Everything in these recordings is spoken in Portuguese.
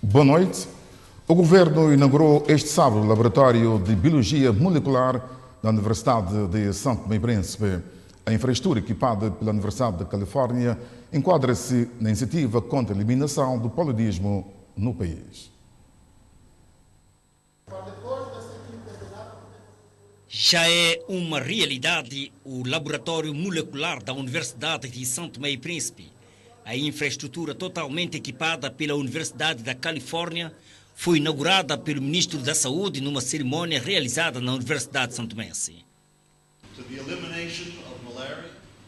Boa noite. O Governo inaugurou este sábado o Laboratório de Biologia Molecular da Universidade de Santo Tomé e Príncipe. A infraestrutura equipada pela Universidade da Califórnia enquadra-se na iniciativa contra a eliminação do paludismo no país. Já é uma realidade o Laboratório Molecular da Universidade de Santo Tomé e Príncipe. A infraestrutura totalmente equipada pela Universidade da Califórnia foi inaugurada pelo Ministro da Saúde numa cerimônia realizada na Universidade de Santo Tomé.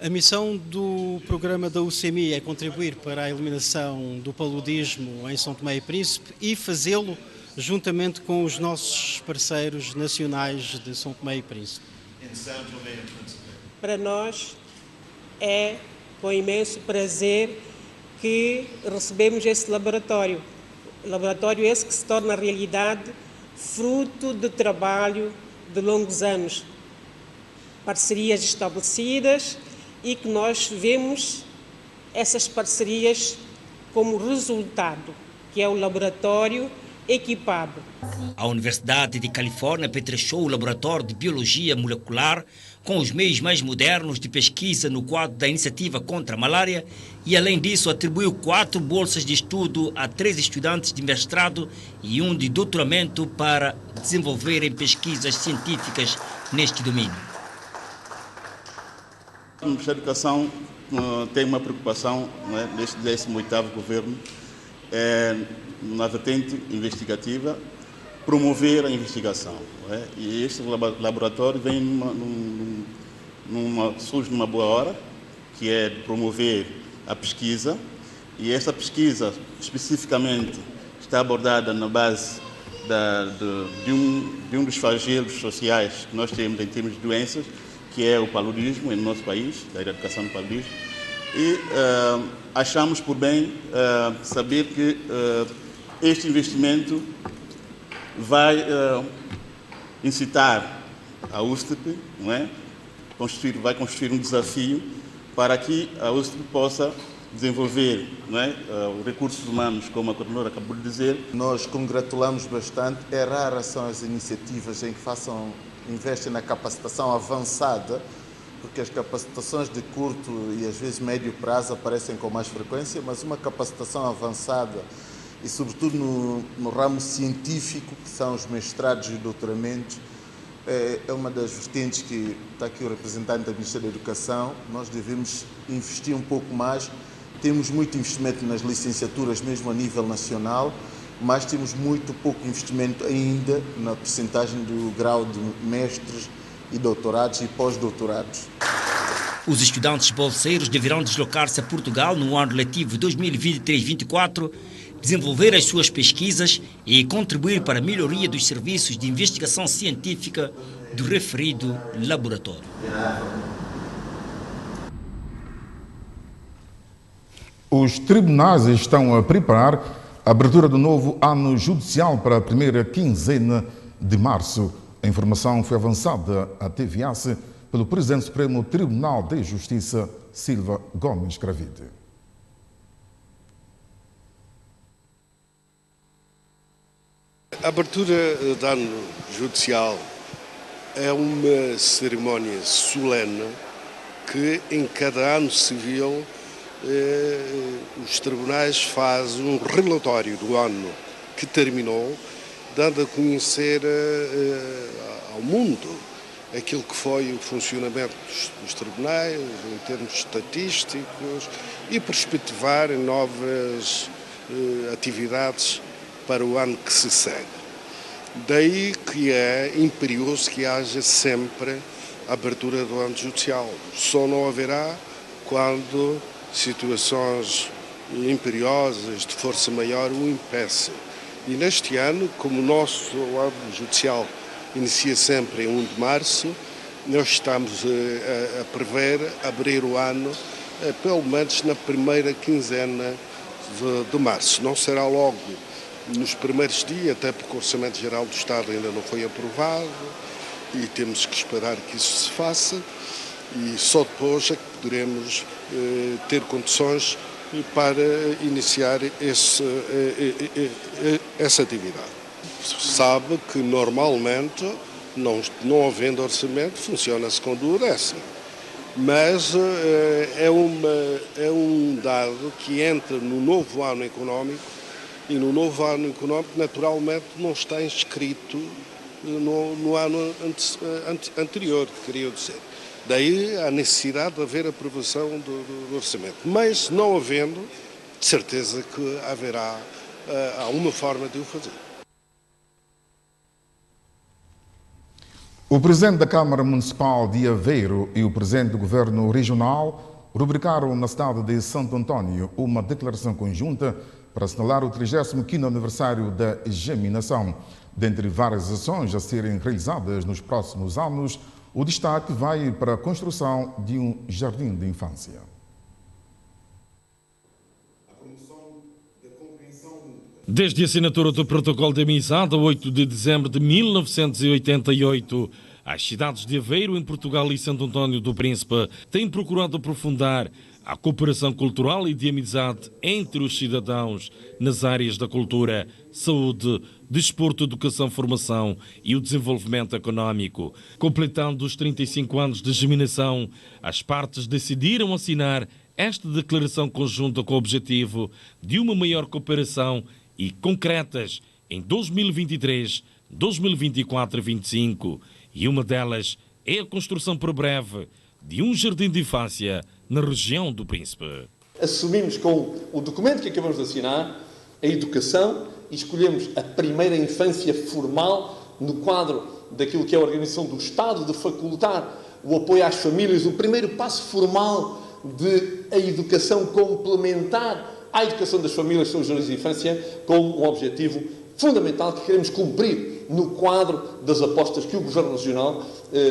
A missão do programa da UCMI é contribuir para a eliminação do paludismo em São Tomé e Príncipe e fazê-lo juntamente com os nossos parceiros nacionais de São Tomé e Príncipe. Para nós é com imenso prazer que recebemos esse laboratório. Laboratório esse que se torna realidade fruto de trabalho de longos anos. Parcerias estabelecidas e que nós vemos essas parcerias como resultado, que é o laboratório equipado. A Universidade de Califórnia petrechou o Laboratório de Biologia Molecular com os meios mais modernos de pesquisa no quadro da iniciativa contra a malária e, além disso, atribuiu 4 bolsas de estudo a 3 estudantes de mestrado e 1 de doutoramento para desenvolverem pesquisas científicas neste domínio. O Ministério da Educação tem uma preocupação, neste 18º governo, na vertente investigativa, promover a investigação. E este laboratório vem surge numa boa hora, que é promover a pesquisa, e esta pesquisa especificamente está abordada na base de um dos flagelos sociais que nós temos em termos de doenças, que é o paludismo no nosso país, da erradicação do paludismo, e achamos por bem saber que este investimento vai incitar a USTP, vai constituir um desafio para que a USTP possa desenvolver os recursos humanos, como a coordenadora acabou de dizer. Nós congratulamos bastante. É rara são as iniciativas em que investem na capacitação avançada, porque as capacitações de curto e às vezes médio prazo aparecem com mais frequência, mas uma capacitação avançada e sobretudo no ramo científico, que são os mestrados e doutoramentos, é uma das vertentes que está aqui o representante da Ministério da Educação. Nós devemos investir um pouco mais. Temos muito investimento nas licenciaturas, mesmo a nível nacional, mas temos muito pouco investimento ainda na percentagem do grau de mestres e doutorados e pós-doutorados. Os estudantes bolseiros deverão deslocar-se a Portugal no ano letivo 2023-24, desenvolver as suas pesquisas e contribuir para a melhoria dos serviços de investigação científica do referido laboratório. Os tribunais estão a preparar a abertura do novo ano judicial para a primeira quinzena de março. A informação foi avançada à TVAC pelo Presidente do Supremo Tribunal de Justiça, Silva Gomes Cravide. A abertura do ano judicial é uma cerimónia solene que em cada ano civil os tribunais fazem um relatório do ano que terminou, dando a conhecer ao mundo aquilo que foi o funcionamento dos tribunais em termos estatísticos e perspectivar novas atividades para o ano que se segue. Daí que é imperioso que haja sempre a abertura do ano judicial. Só não haverá quando situações imperiosas de força maior o impeçam. E neste ano, como o nosso ano judicial inicia sempre em 1 de março, nós estamos a prever abrir o ano pelo menos na primeira quinzena de março. Não será logo nos primeiros dias, até porque o Orçamento Geral do Estado ainda não foi aprovado e temos que esperar que isso se faça, e só depois é que poderemos ter condições para iniciar essa atividade. Sabe que normalmente, não havendo orçamento, funciona-se com duodécimo. Mas é um dado que entra no novo ano económico e no novo ano económico naturalmente não está inscrito no ano anterior, queria dizer. Daí a necessidade de haver aprovação do orçamento. Mas não havendo, de certeza que haverá uma forma de o fazer. O Presidente da Câmara Municipal de Aveiro e o Presidente do Governo Regional rubricaram na cidade de Santo António uma declaração conjunta para assinalar o 35º aniversário da geminação. Dentre várias ações a serem realizadas nos próximos anos, o destaque vai para a construção de um jardim de infância. Desde a assinatura do protocolo de amizade, a 8 de dezembro de 1988, as cidades de Aveiro, em Portugal, e Santo António do Príncipe têm procurado aprofundar a cooperação cultural e de amizade entre os cidadãos nas áreas da cultura, saúde, desporto, educação, formação e o desenvolvimento económico. Completando os 35 anos de geminação, as partes decidiram assinar esta declaração conjunta com o objetivo de uma maior cooperação e concretas em 2023, 2024 e 2025. E uma delas é a construção por breve de um jardim de infância na região do Príncipe. Assumimos com o documento que acabamos de assinar a educação e escolhemos a primeira infância formal no quadro daquilo que é a organização do Estado, de facultar o apoio às famílias, o primeiro passo formal de a educação complementar à educação das famílias são os jardins de infância, com um objetivo fundamental que queremos cumprir no quadro das apostas que o Governo Regional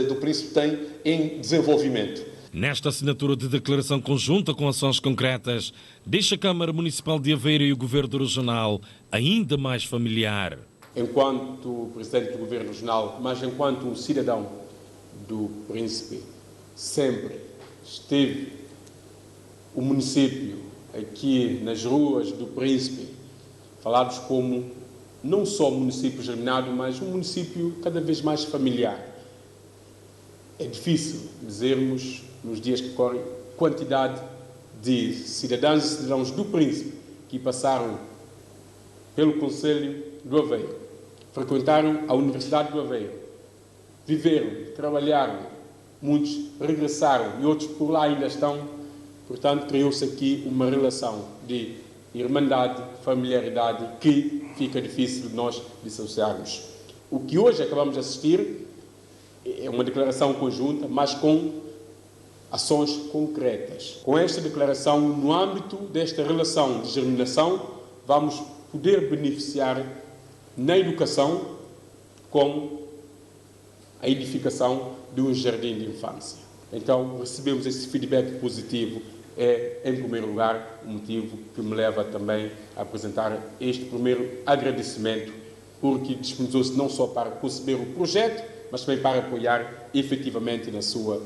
do Príncipe tem em desenvolvimento. Nesta assinatura de declaração conjunta com ações concretas, deixa a Câmara Municipal de Aveiro e o Governo Regional ainda mais familiar. Enquanto Presidente do Governo Regional, mas enquanto um cidadão do Príncipe, sempre esteve o município aqui nas ruas do Príncipe, falados como não só município germinado, mas um município cada vez mais familiar. É difícil dizermos, nos dias que correm, quantidade de cidadãos e cidadãos do Príncipe que passaram pelo Concelho do Aveiro, frequentaram a Universidade do Aveiro, viveram, trabalharam, muitos regressaram e outros por lá ainda estão. Portanto, criou-se aqui uma relação de irmandade, familiaridade, que fica difícil de nós dissociarmos. O que hoje acabamos de assistir é uma declaração conjunta, mas com ações concretas. Com esta declaração, no âmbito desta relação de germinação, vamos poder beneficiar na educação com a edificação de um jardim de infância. Então, recebemos esse feedback positivo. É, em primeiro lugar, o motivo que me leva também a apresentar este primeiro agradecimento, porque disponibilizou-se não só para conceber o projeto, mas também para apoiar efetivamente na sua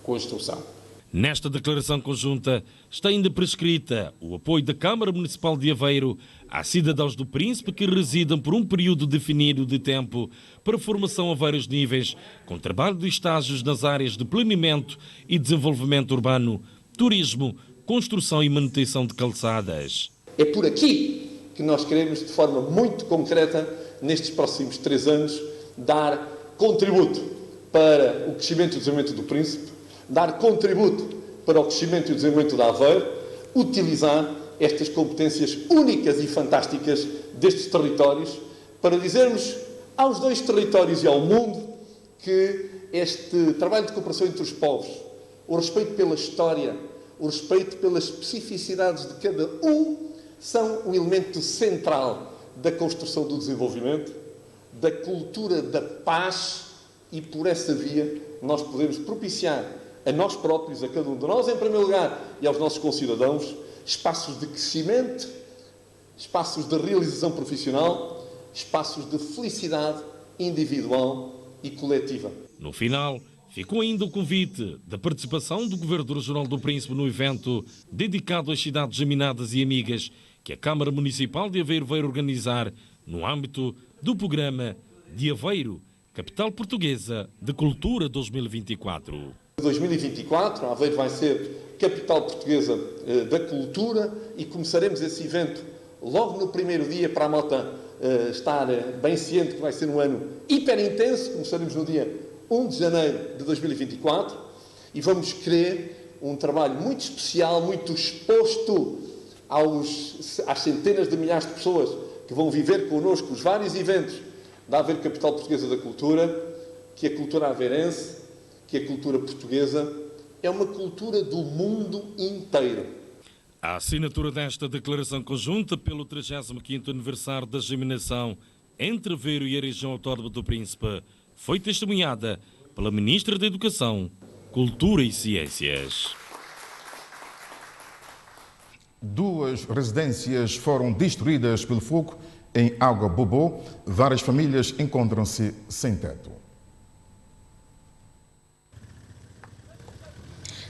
construção. Nesta declaração conjunta está ainda prescrita o apoio da Câmara Municipal de Aveiro a cidadãos do Príncipe que residam por um período definido de tempo para formação a vários níveis, com trabalho de estágios nas áreas de planeamento e desenvolvimento urbano, turismo, construção e manutenção de calçadas. É por aqui que nós queremos, de forma muito concreta, nestes próximos 3 anos, dar contributo para o crescimento e desenvolvimento do Príncipe, dar contributo para o crescimento e desenvolvimento da Aveiro, utilizar estas competências únicas e fantásticas destes territórios para dizermos aos 2 territórios e ao mundo que este trabalho de cooperação entre os povos, o respeito pela história, o respeito pelas especificidades de cada um, são um elemento central da construção do desenvolvimento, da cultura da paz, e por essa via nós podemos propiciar a nós próprios, a cada um de nós em primeiro lugar e aos nossos concidadãos, espaços de crescimento, espaços de realização profissional, espaços de felicidade individual e coletiva. No final, Ficou ainda o convite da participação do Governo Regional do Príncipe no evento dedicado às cidades geminadas e amigas que a Câmara Municipal de Aveiro vai organizar no âmbito do programa de Aveiro, Capital Portuguesa de Cultura 2024. Em 2024, Aveiro vai ser Capital Portuguesa da Cultura e começaremos esse evento logo no primeiro dia para a malta estar bem ciente que vai ser um ano hiper intenso. Começaremos no dia 1 de janeiro de 2024 e vamos querer um trabalho muito especial, muito exposto às centenas de milhares de pessoas que vão viver connosco os vários eventos da Aveiro Capital Portuguesa da Cultura, que a cultura aveirense, que a cultura portuguesa é uma cultura do mundo inteiro. A assinatura desta declaração conjunta pelo 35º aniversário da geminação entre Aveiro e a região autónoma do Príncipe foi testemunhada pela Ministra da Educação, Cultura e Ciências. 2 residências foram destruídas pelo fogo em Água Bobô. Várias famílias encontram-se sem teto.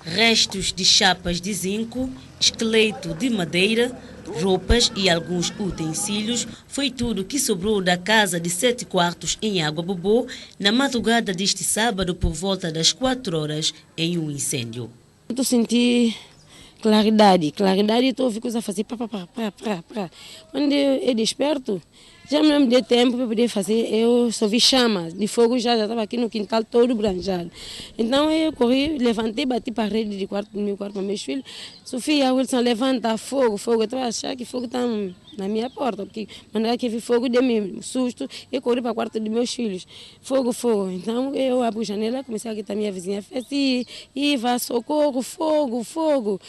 Restos de chapas de zinco, esqueleto de madeira, roupas e alguns utensílios foi tudo que sobrou da casa de 7 quartos em Água Bobô na madrugada deste sábado por volta das 4 horas em um incêndio. Eu senti claridade, estou a ficar a fazer pá. Quando eu desperto, já me lembro de tempo para poder fazer, eu só vi chama de fogo, já estava aqui no quintal todo branjado. Então eu corri, levantei, bati para a rede de quarto, do meu quarto para meus filhos. Sofia, Wilson, levanta, fogo. Eu estava achando que fogo está na minha porta, porque quando que vi fogo, dei-me um susto, eu corri para o quarto dos meus filhos. Fogo. Então eu abro a janela, comecei a gritar, minha vizinha fez, Iva, socorro, fogo.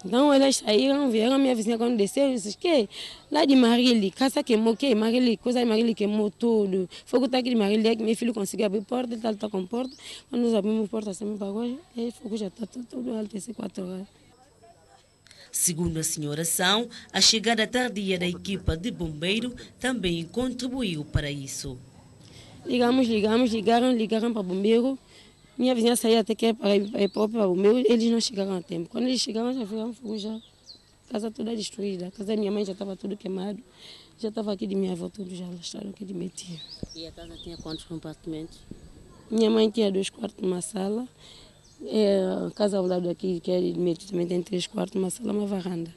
Então elas saíram, vieram, minha vizinha quando desceu, disse que lá de Marili, casa queimou, coisa de Marili queimou tudo. Fogo está aqui de Marili, é que meu filho conseguiu abrir porta, ele está com porta. Quando nós abrimos porta, assim, para hoje, o fogo já está tudo alto, 4 horas. Segundo a senhora São, a chegada tardia da equipa de bombeiro também contribuiu para isso. Ligaram para o bombeiro. Minha vizinha saía até que é para ir para o bombeiro, eles não chegaram a tempo. Quando eles chegaram, já viram fogo, já a casa toda destruída. A casa da minha mãe já estava tudo queimado. Já estava aqui de minha avó, tudo já estavam aqui de metia. E a casa tinha quantos compartimentos? Minha mãe tinha 2 quartos, uma sala. A casa ao lado aqui, que é de metia, também tem 3 quartos, uma sala, uma varanda.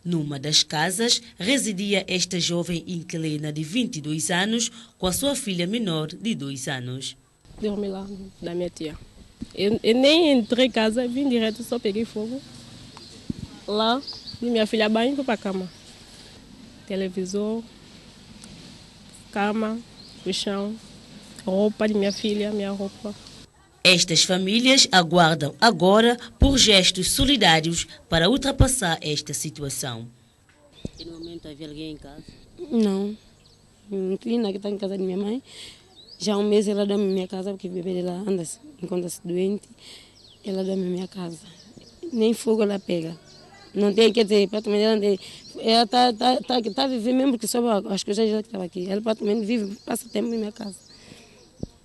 Numa das casas, residia esta jovem inquilina de 22 anos com a sua filha menor de 2 anos. Dormi lá da minha tia. Eu nem entrei em casa, vim direto, só peguei fogo. Lá, e minha filha banho e fui para a cama. Televisor, cama, colchão, roupa de minha filha, minha roupa. Estas famílias aguardam agora por gestos solidários para ultrapassar esta situação. E no momento havia alguém em casa? Não. Minha filha que está em casa de minha mãe. Já há um mês ela dorme na minha casa, porque o bebê dela encontra-se doente. Ela dorme na minha casa. Nem fogo ela pega. Não tem, quer dizer, praticamente ela não tem. Ela está vivendo mesmo, porque só as coisas que estavam aqui. Ela praticamente vive, passa tempo na minha casa.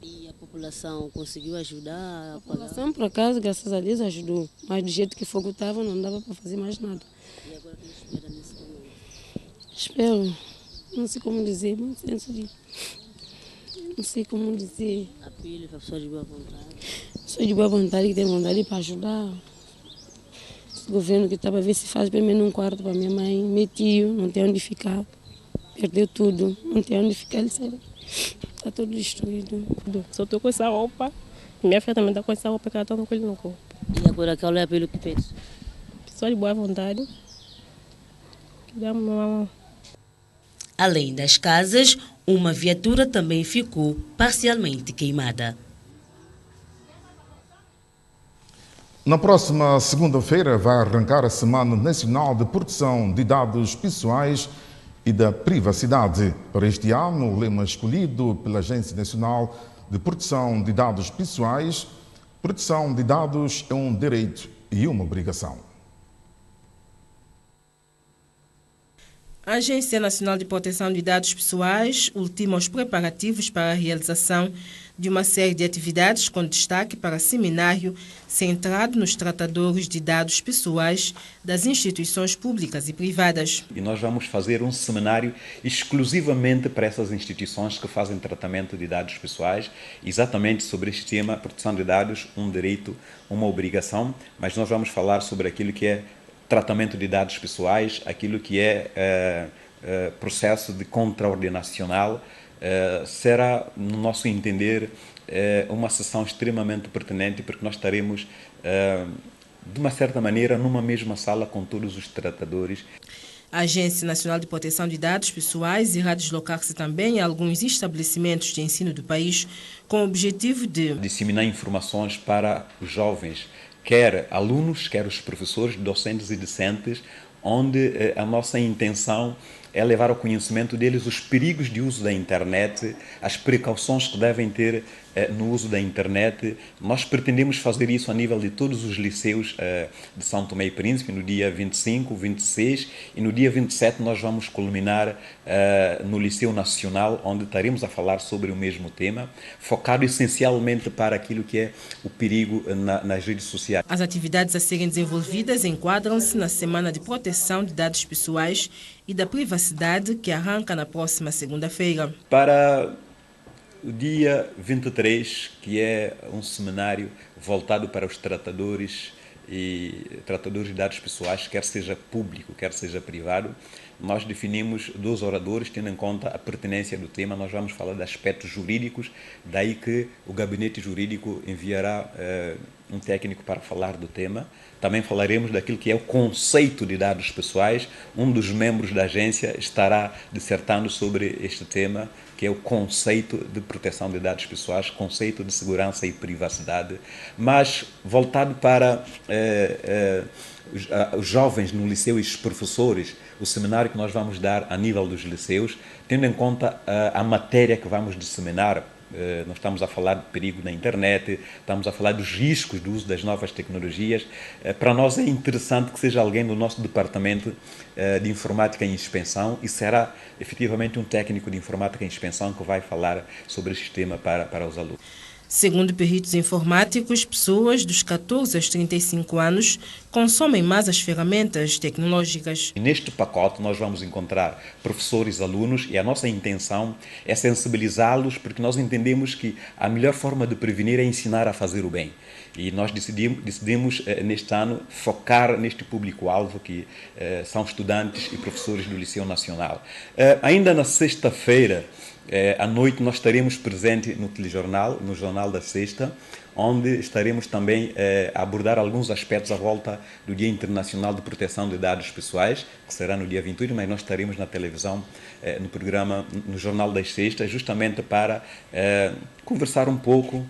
E a população conseguiu ajudar? A população, por acaso, graças a Deus, ajudou. Mas do jeito que o fogo estava, não dava para fazer mais nada. E agora o que espera nesse momento? Espero, não sei como dizer, não sei como dizer. Apelo para a pessoa de boa vontade. Pessoa de boa vontade, que tem vontade para ajudar. Esse governo que estava a ver se faz pelo menos um quarto para minha mãe, meu tio, não tem onde ficar. Perdeu tudo, não tem onde ficar, ele saiu. Está tudo destruído. Só estou com essa roupa. Minha filha também está com essa roupa que ela está com ele no corpo. E agora qual é o apelo que fez? Pessoa de boa vontade. Que dá uma mão. Além das casas, uma viatura também ficou parcialmente queimada. Na próxima segunda-feira vai arrancar a Semana Nacional de Proteção de Dados Pessoais e da Privacidade. Para este ano, o lema escolhido pela Agência Nacional de Proteção de Dados Pessoais: proteção de dados é um direito e uma obrigação. A Agência Nacional de Proteção de Dados Pessoais ultima os preparativos para a realização de uma série de atividades com destaque para seminário centrado nos tratadores de dados pessoais das instituições públicas e privadas. E nós vamos fazer um seminário exclusivamente para essas instituições que fazem tratamento de dados pessoais, exatamente sobre este tema, proteção de dados, um direito, uma obrigação, mas nós vamos falar sobre aquilo que é tratamento de dados pessoais, aquilo que é processo de contraordenacional. Será, no nosso entender, uma sessão extremamente pertinente, porque nós estaremos, de uma certa maneira, numa mesma sala com todos os tratadores. A Agência Nacional de Proteção de Dados Pessoais irá deslocar-se também a alguns estabelecimentos de ensino do país com o objetivo de disseminar informações para os jovens, quer alunos, quer os professores, docentes e discentes, onde a nossa intenção é levar ao conhecimento deles os perigos de uso da internet, as precauções que devem ter no uso da internet. Nós pretendemos fazer isso a nível de todos os liceus de São Tomé e Príncipe, no dia 25, 26 e no dia 27 nós vamos culminar no Liceu Nacional, onde estaremos a falar sobre o mesmo tema, focado essencialmente para aquilo que é o perigo nas redes sociais. As atividades a serem desenvolvidas enquadram-se na Semana de Proteção de Dados Pessoais e da Privacidade, que arranca na próxima segunda-feira. Para o dia 23, que é um seminário voltado para os tratadores de dados pessoais, quer seja público, quer seja privado, nós definimos 2 oradores, tendo em conta a pertinência do tema. Nós vamos falar de aspectos jurídicos, daí que o gabinete jurídico enviará um técnico para falar do tema. Também falaremos daquilo que é o conceito de dados pessoais. Um dos membros da agência estará dissertando sobre este tema, que é o conceito de proteção de dados pessoais, conceito de segurança e privacidade, mas voltado para os jovens no liceu e os professores, o seminário que nós vamos dar a nível dos liceus, tendo em conta a matéria que vamos disseminar. Nós estamos a falar de perigo na internet, estamos a falar dos riscos do uso das novas tecnologias. Para nós é interessante que seja alguém do nosso departamento de informática em inspeção, e será efetivamente um técnico de informática em inspeção que vai falar sobre este tema para os alunos. Segundo peritos informáticos, pessoas dos 14 aos 35 anos consomem mais as ferramentas tecnológicas. E neste pacote nós vamos encontrar professores, alunos, e a nossa intenção é sensibilizá-los, porque nós entendemos que a melhor forma de prevenir é ensinar a fazer o bem. E nós decidimos neste ano focar neste público-alvo, que são estudantes e professores do Liceu Nacional. Ainda na sexta-feira, à noite, nós estaremos presentes no telejornal, no Jornal da Sexta, onde estaremos também a abordar alguns aspectos à volta do Dia Internacional de Proteção de Dados Pessoais, que será no dia 28, mas nós estaremos na televisão, no programa, no Jornal das Sextas, justamente para conversar um pouco,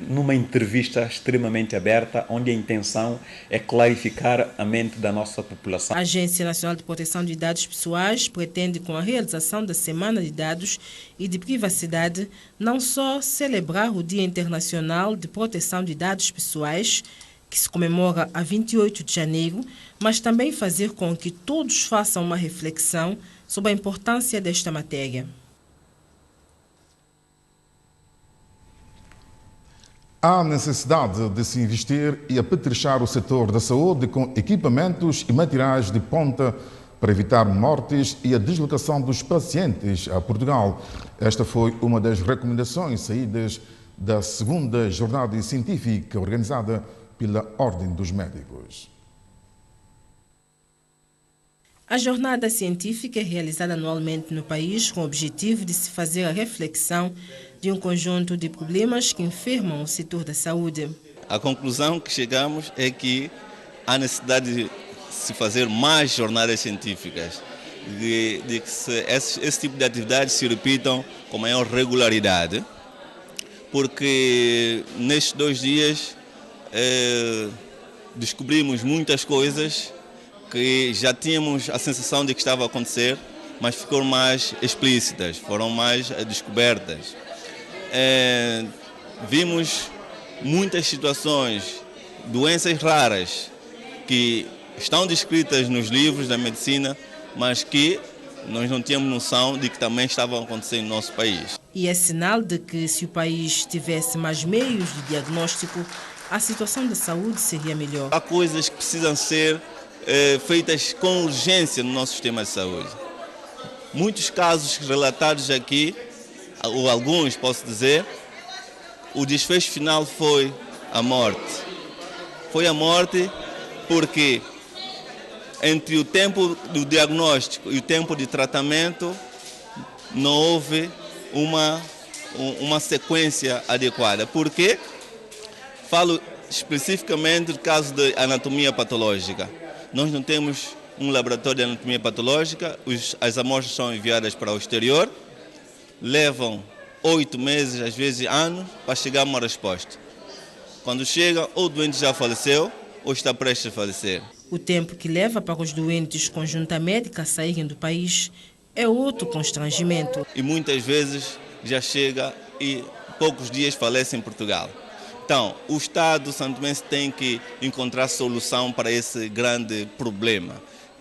numa entrevista extremamente aberta, onde a intenção é clarificar a mente da nossa população. A Agência Nacional de Proteção de Dados Pessoais pretende, com a realização da Semana de Dados e de Privacidade, não só celebrar o Dia Internacional de Proteção de Dados Pessoais, que se comemora a 28 de janeiro, mas também fazer com que todos façam uma reflexão sobre a importância desta matéria. Há necessidade de se investir e apetrechar o setor da saúde com equipamentos e materiais de ponta para evitar mortes e a deslocação dos pacientes a Portugal. Esta foi uma das recomendações saídas da segunda jornada científica organizada pela Ordem dos Médicos. A jornada científica é realizada anualmente no país com o objetivo de se fazer a reflexão de um conjunto de problemas que enfermam o setor da saúde. A conclusão que chegamos é que há necessidade de se fazer mais jornadas científicas, de que esse tipo de atividades se repitam com maior regularidade, porque nestes 2 dias descobrimos muitas coisas que já tínhamos a sensação de que estava a acontecer, mas foram mais explícitas, foram mais descobertas. Vimos muitas situações, doenças raras, que estão descritas nos livros da medicina, mas que Nós não tínhamos noção de que também estavam acontecendo no nosso país. E é sinal de que se o país tivesse mais meios de diagnóstico, a situação da saúde seria melhor. Há coisas que precisam ser feitas com urgência no nosso sistema de saúde. Muitos casos relatados aqui, ou alguns posso dizer, o desfecho final foi a morte. Foi a morte porque entre o tempo do diagnóstico e o tempo de tratamento não houve uma sequência adequada. Por quê? Falo especificamente do caso de anatomia patológica. Nós não temos um laboratório de anatomia patológica, as amostras são enviadas para o exterior, levam 8 meses, às vezes anos, para chegar a uma resposta. Quando chega, ou o doente já faleceu, ou está prestes a falecer. O tempo que leva para os doentes com junta médica saírem do país é outro constrangimento. E muitas vezes já chega e poucos dias falece em Portugal. Então, o Estado santomense tem que encontrar solução para esse grande problema,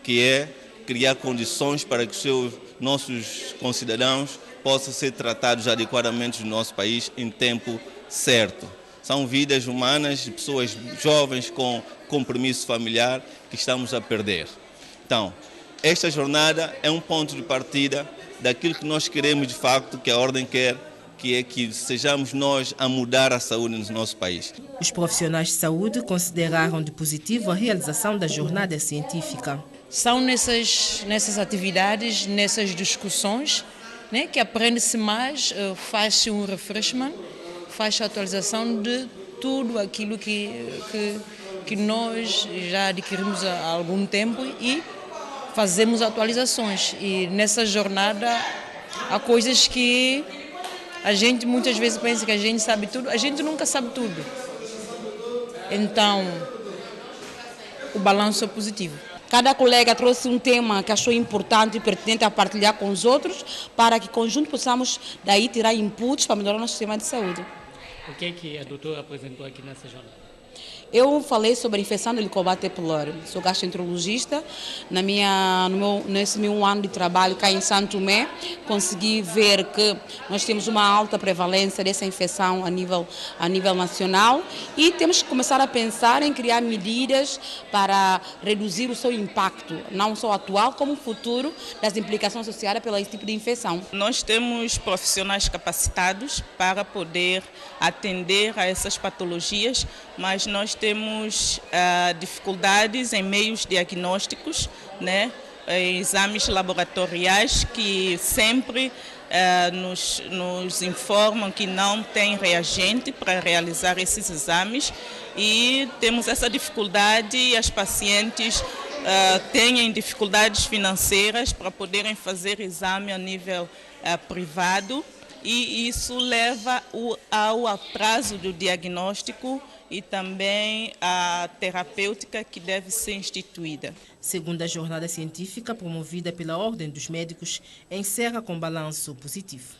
que é criar condições para que os nossos concidadãos possam ser tratados adequadamente no nosso país em tempo certo. São vidas humanas de pessoas jovens com compromisso familiar que estamos a perder. Então, esta jornada é um ponto de partida daquilo que nós queremos de facto, que a Ordem quer, que é que sejamos nós a mudar a saúde no nosso país. Os profissionais de saúde consideraram de positivo a realização da jornada científica. São nessas atividades, nessas discussões, né, que aprende-se mais, faz-se um refreshment, faz a atualização de tudo aquilo que nós já adquirimos há algum tempo e fazemos atualizações. E nessa jornada há coisas que a gente muitas vezes pensa que a gente sabe tudo, a gente nunca sabe tudo. Então, o balanço é positivo. Cada colega trouxe um tema que achou importante e pertinente a partilhar com os outros, para que, conjunto, possamos daí tirar inputs para melhorar o nosso sistema de saúde. O que é que a doutora apresentou aqui nessa jornada? Eu falei sobre a infecção do Helicobacter pylori. Sou gastroenterologista. Nesse meu ano de trabalho cá em Santo Tomé, consegui ver que nós temos uma alta prevalência dessa infecção a nível nacional e temos que começar a pensar em criar medidas para reduzir o seu impacto, não só atual, como futuro, das implicações associadas pelo tipo de infecção. Nós temos profissionais capacitados para poder atender a essas patologias, mas nós temos dificuldades em meios diagnósticos, né? Exames laboratoriais que sempre nos informam que não tem reagente para realizar esses exames e temos essa dificuldade e as pacientes têm dificuldades financeiras para poderem fazer exame a nível privado e isso leva ao atraso do diagnóstico e também a terapêutica que deve ser instituída. Segundo a jornada científica promovida pela Ordem dos Médicos, encerra com balanço positivo.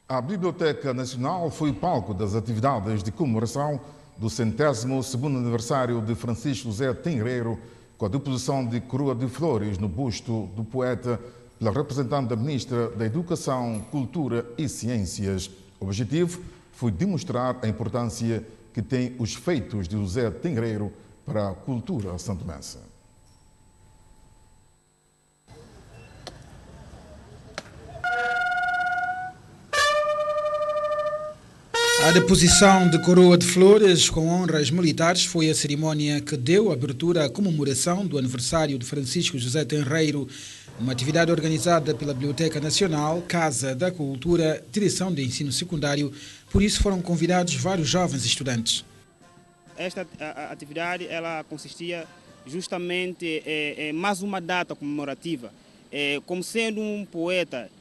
A Biblioteca Nacional foi o palco das atividades de comemoração do 100º aniversário de Francisco José Tenreiro, com a deposição de coroa de flores no busto do poeta pela representante da Ministra da Educação, Cultura e Ciências. O objetivo foi demonstrar a importância que têm os feitos de José Tenreiro para a cultura santomense. A deposição de coroa de flores com honras militares foi a cerimónia que deu abertura à comemoração do aniversário de Francisco José Tenreiro, uma atividade organizada pela Biblioteca Nacional, Casa da Cultura, Direção de Ensino Secundário. Por isso foram convidados vários jovens estudantes. Esta atividade ela consistia justamente em mais uma data comemorativa. Como sendo um poeta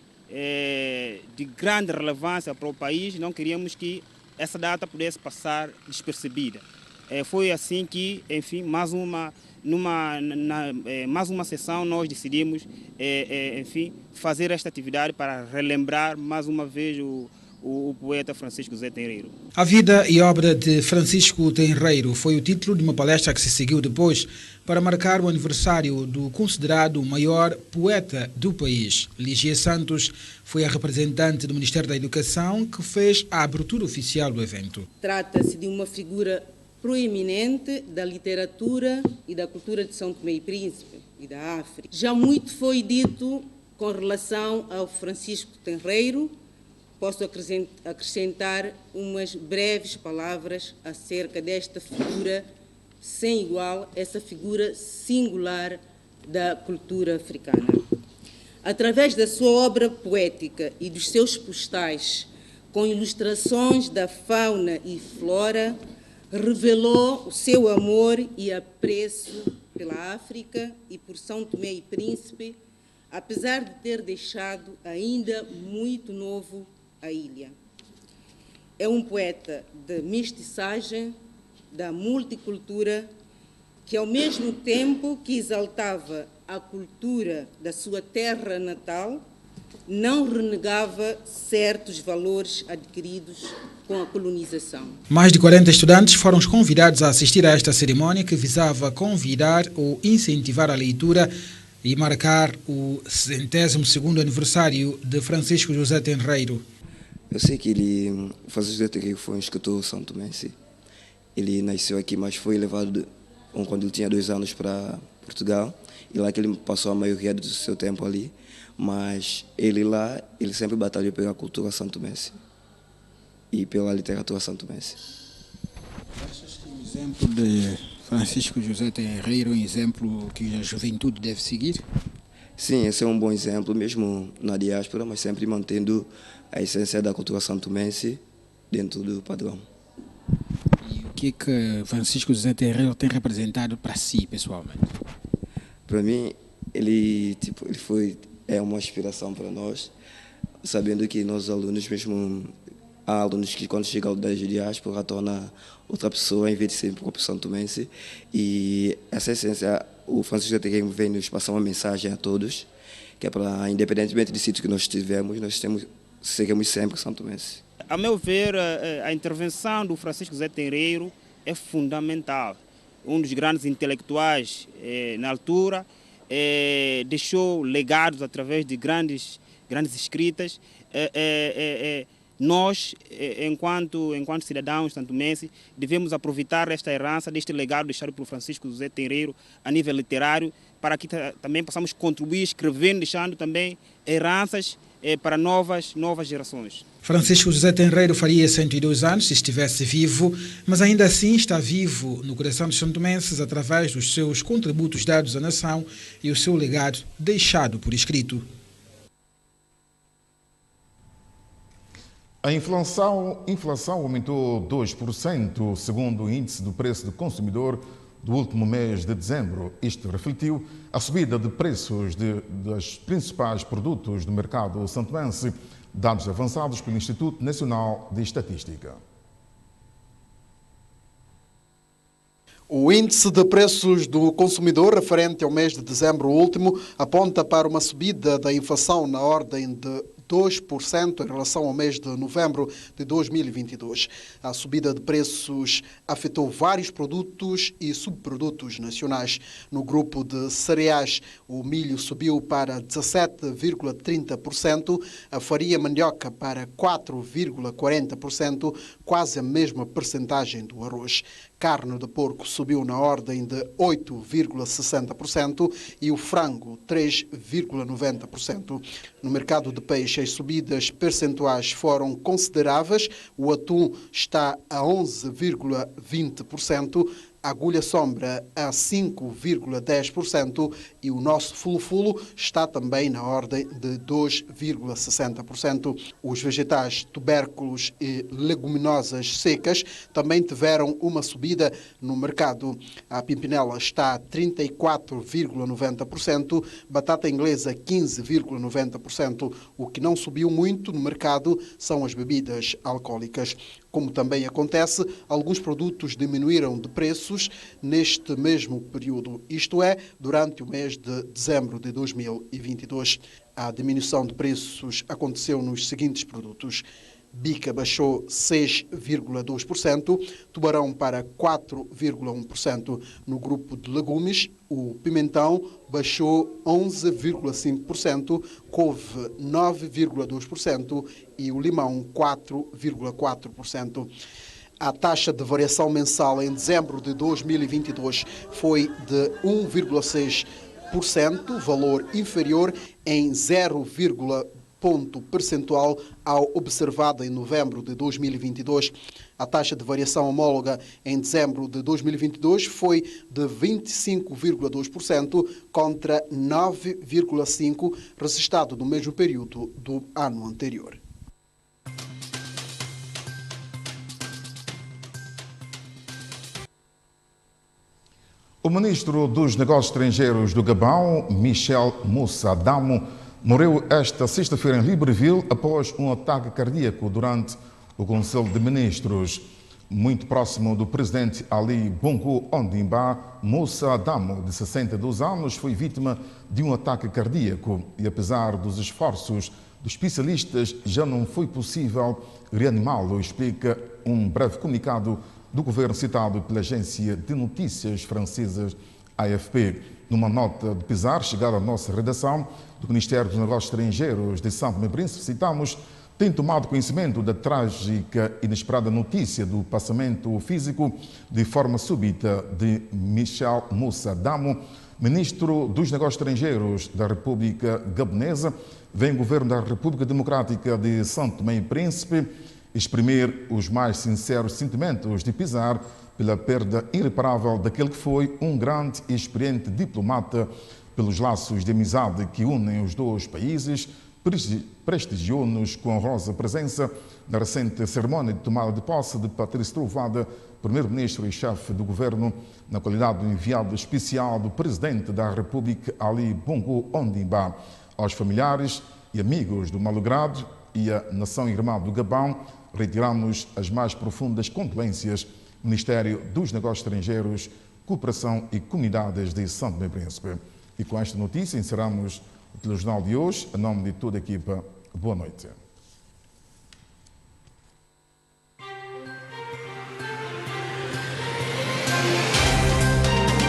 de grande relevância para o país, não queríamos que essa data pudesse passar despercebida. Foi assim que, enfim, mais uma sessão nós decidimos, enfim, fazer esta atividade para relembrar mais uma vez o o poeta Francisco José Tenreiro. A vida e obra de Francisco Tenreiro foi o título de uma palestra que se seguiu depois para marcar o aniversário do considerado maior poeta do país. Ligia Santos foi a representante do Ministério da Educação que fez a abertura oficial do evento. Trata-se de uma figura proeminente da literatura e da cultura de São Tomé e Príncipe e da África. Já muito foi dito com relação ao Francisco Tenreiro. Posso acrescentar umas breves palavras acerca desta figura sem igual, essa figura singular da cultura africana. Através da sua obra poética e dos seus postais, com ilustrações da fauna e flora, revelou o seu amor e apreço pela África e por São Tomé e Príncipe, apesar de ter deixado ainda muito novo a ilha. É um poeta de mestiçagem, da multicultura, que ao mesmo tempo que exaltava a cultura da sua terra natal, não renegava certos valores adquiridos com a colonização. Mais de 40 estudantes foram convidados a assistir a esta cerimónia que visava convidar ou incentivar a leitura e marcar o 100º aniversário de Francisco José Tenreiro. Eu sei que Francisco José Tenreiro foi um escritor santomense. Ele nasceu aqui, mas foi levado quando ele tinha 2 anos para Portugal. E lá que ele passou a maioria do seu tempo ali. Mas ele sempre batalhou pela cultura santomense e pela literatura santomense. Achas que o exemplo de Francisco José Tenreiro é um exemplo que a juventude deve seguir? Sim, esse é um bom exemplo, mesmo na diáspora, mas sempre mantendo a essência da cultura santomense dentro do padrão. E o que Francisco José Tenreiro tem representado para si, pessoalmente? Para mim, ele é uma inspiração para nós, sabendo que nós alunos, mesmo há alunos que quando chegam ao 10 de diáspora, torna outra pessoa em vez de ser próprio santomense. E essa essência, o Francisco José Tenreiro vem nos passar uma mensagem a todos, que é para, independentemente do sítio que nós estivermos, seguimos sempre santomense. A meu ver, a intervenção do Francisco José Tenreiro é fundamental. Um dos grandes intelectuais na altura, deixou legados através de grandes escritas. Nós, enquanto cidadãos santomenses, devemos aproveitar esta herança, deste legado deixado pelo Francisco José Tenreiro a nível literário, para que também possamos contribuir, escrevendo, deixando também heranças para novas gerações. Francisco José Tenreiro faria 102 anos se estivesse vivo, mas ainda assim está vivo no coração dos santomenses através dos seus contributos dados à nação e o seu legado deixado por escrito. A inflação aumentou 2%, segundo o índice do preço do consumidor do último mês de dezembro. Isto refletiu a subida de preços dos principais produtos do mercado santomense, dados avançados pelo Instituto Nacional de Estatística. O índice de preços do consumidor referente ao mês de dezembro último aponta para uma subida da inflação na ordem de 2% em relação ao mês de novembro de 2022. A subida de preços afetou vários produtos e subprodutos nacionais. No grupo de cereais, o milho subiu para 17,30%, a farinha mandioca para 4,40%, quase a mesma percentagem do arroz. Carne de porco subiu na ordem de 8,60% e o frango 3,90%. No mercado de peixe, as subidas percentuais foram consideráveis. O atum está a 11,20%, a agulha sombra a 5,10% e o nosso fulo-fulo está também na ordem de 2,60%. Os vegetais, tubérculos e leguminosas secas também tiveram uma subida no mercado. A pimpinela está a 34,90%, batata inglesa 15,90%. O que não subiu muito no mercado são as bebidas alcoólicas. Como também acontece, alguns produtos diminuíram de preços neste mesmo período, isto é, durante o mês de dezembro de 2022. A diminuição de preços aconteceu nos seguintes produtos: bica baixou 6,2%, tubarão para 4,1%. No grupo de legumes, o pimentão baixou 11,5%, couve 9,2% e o limão 4,4%. A taxa de variação mensal em dezembro de 2022 foi de 1,6%, valor inferior em 0,1 ponto percentual ao observado em novembro de 2022. A taxa de variação homóloga em dezembro de 2022 foi de 25,2% contra 9,5% registrado no mesmo período do ano anterior. O ministro dos Negócios Estrangeiros do Gabão, Michel Moussa Damo, morreu esta sexta-feira em Libreville após um ataque cardíaco durante o Conselho de Ministros. Muito próximo do presidente Ali Bongo Ondimba, Moussa Damo, de 62 anos, foi vítima de um ataque cardíaco e, apesar dos esforços dos especialistas, já não foi possível reanimá-lo, explica um breve comunicado do governo citado pela agência de notícias francesa AFP. Numa nota de pesar chegada à nossa redação do Ministério dos Negócios Estrangeiros de São Tomé e Príncipe, citamos, tem tomado conhecimento da trágica e inesperada notícia do passamento físico de forma súbita de Michel Moussa Damo, ministro dos Negócios Estrangeiros da República Gabonesa. Vem o governo da República Democrática de São Tomé e Príncipe exprimir os mais sinceros sentimentos de pesar pela perda irreparável daquele que foi um grande e experiente diplomata, pelos laços de amizade que unem os dois países. Prestigiou-nos com a honrosa presença na recente cerimónia de tomada de posse de Patrício Trovoada, primeiro-ministro e chefe do governo, na qualidade de enviado especial do presidente da República, Ali Bongo Ondimba. Aos familiares e amigos do malogrado e a nação irmã do Gabão, retiramos as mais profundas condolências. Ministério dos Negócios Estrangeiros, Cooperação e Comunidades de São Tomé e Príncipe. E com esta notícia encerramos o telejornal de hoje. Em nome de toda a equipa, boa noite.